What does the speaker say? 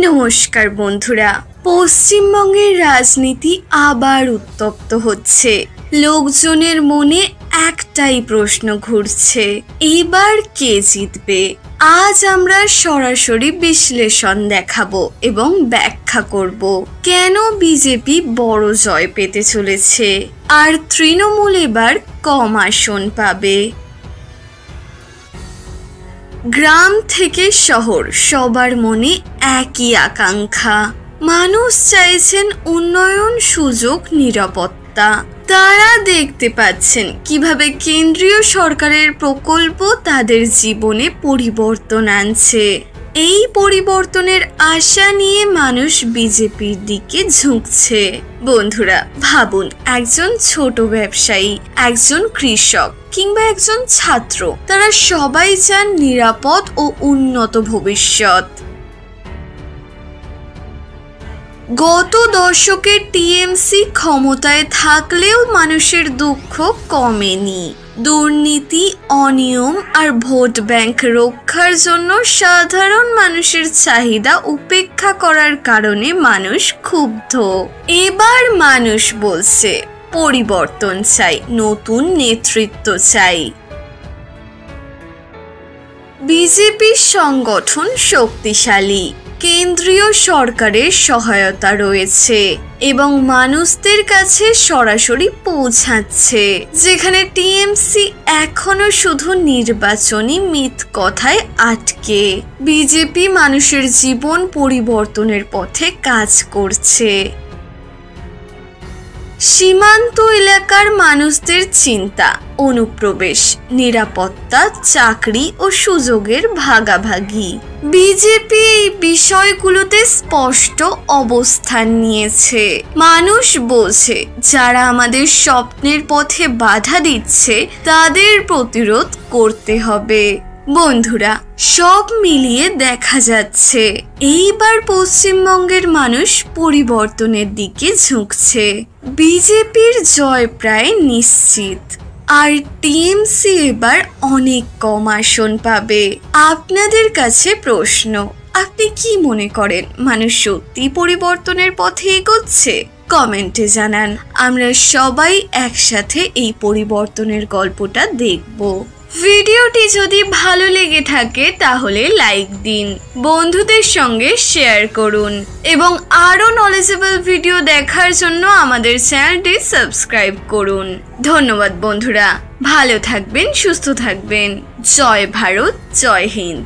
নমস্কার বন্ধুরা, পশ্চিমবঙ্গের রাজনীতি আবার উত্তপ্ত হচ্ছে। লোকজনের মনে একটাই প্রশ্ন ঘুরছে, এবার কে জিতবে? আজ আমরা সরাসরি বিশ্লেষণ দেখাবো এবং ব্যাখ্যা করব কেন বিজেপি বড় জয় পেতে চলেছে আর তৃণমূল এবার কম আসন পাবে। গ্রাম থেকে শহর, সবার মনে একই আকাঙ্ক্ষা। মানুষ চাইছেন উন্নয়ন, সুযোগ, নিরাপত্তা। তারা দেখতে পাচ্ছেন কিভাবে কেন্দ্রীয় সরকারের প্রকল্প তাদের জীবনে পরিবর্তন আনছে। এই পরিবর্তনের আশা নিয়ে মানুষ বিজেপির দিকে ঝুঁকছে। বন্ধুরা, ভাবুন, একজন ছোট ব্যবসায়ী, একজন কৃষক কিংবা একজন ছাত্র, তারা সবাই চান নিরাপদ ও উন্নত ভবিষ্যৎ। গত দশকে টিএমসি ক্ষমতায় থাকলেও মানুষের দুঃখ কমেনি। দুর্নীতি, অনিয়ম আর ভোট ব্যাংক রক্ষার জন্য সাধারণ মানুষের চাহিদা উপেক্ষা করার কারণে মানুষ ক্ষুব্ধ। এবার মানুষ বলছে পরিবর্তন চাই, নতুন নেতৃত্ব চাই। বিজেপির সংগঠন শক্তিশালী, কেন্দ্রীয় সরকারের সহায়তা রয়েছে এবং মানুষদের কাছে সরাসরি পৌঁছাচ্ছে, যেখানে টিএমসি এখনো শুধু নির্বাচনী মিথ কথায় আটকে। বিজেপি মানুষের জীবন পরিবর্তনের পথে কাজ করছে। সীমান্ত এলাকার মানুষদের চিন্তা, অনুপ্রবেশ, নিরাপত্তা, চাকরি ও সুযোগের ভাগাভাগি। বিজেপি এই বিষয়গুলোতে স্পষ্ট অবস্থান নিয়েছে। মানুষ বলছে, যারা আমাদের স্বপ্নের পথে বাধা দিচ্ছে তাদের প্রতিরোধ করতে হবে। বন্ধুরা, সব মিলিয়ে দেখা যাচ্ছে এইবার পশ্চিমবঙ্গের মানুষ পরিবর্তনের দিকে ঝুঁকছে। বিজেপির জয় প্রায় নিশ্চিত আর টিএমসি এবার অনেক কম আসন পাবে। আপনাদের কাছে প্রশ্ন, আপনি কি মনে করেন, মানুষ সত্যি পরিবর্তনের পথে এগোচ্ছে? কমেন্টে জানান। আমরা সবাই একসাথে এই পরিবর্তনের গল্পটা দেখব। ভিডিওটি যদি ভালো লেগে থাকে তাহলে লাইক দিন, বন্ধুদের সঙ্গে শেয়ার করুন এবং আরও নলেজেবল ভিডিও দেখার জন্য আমাদের চ্যানেলটি সাবস্ক্রাইব করুন। ধন্যবাদ বন্ধুরা, ভালো থাকবেন, সুস্থ থাকবেন। জয় ভারত, জয় হিন্দ।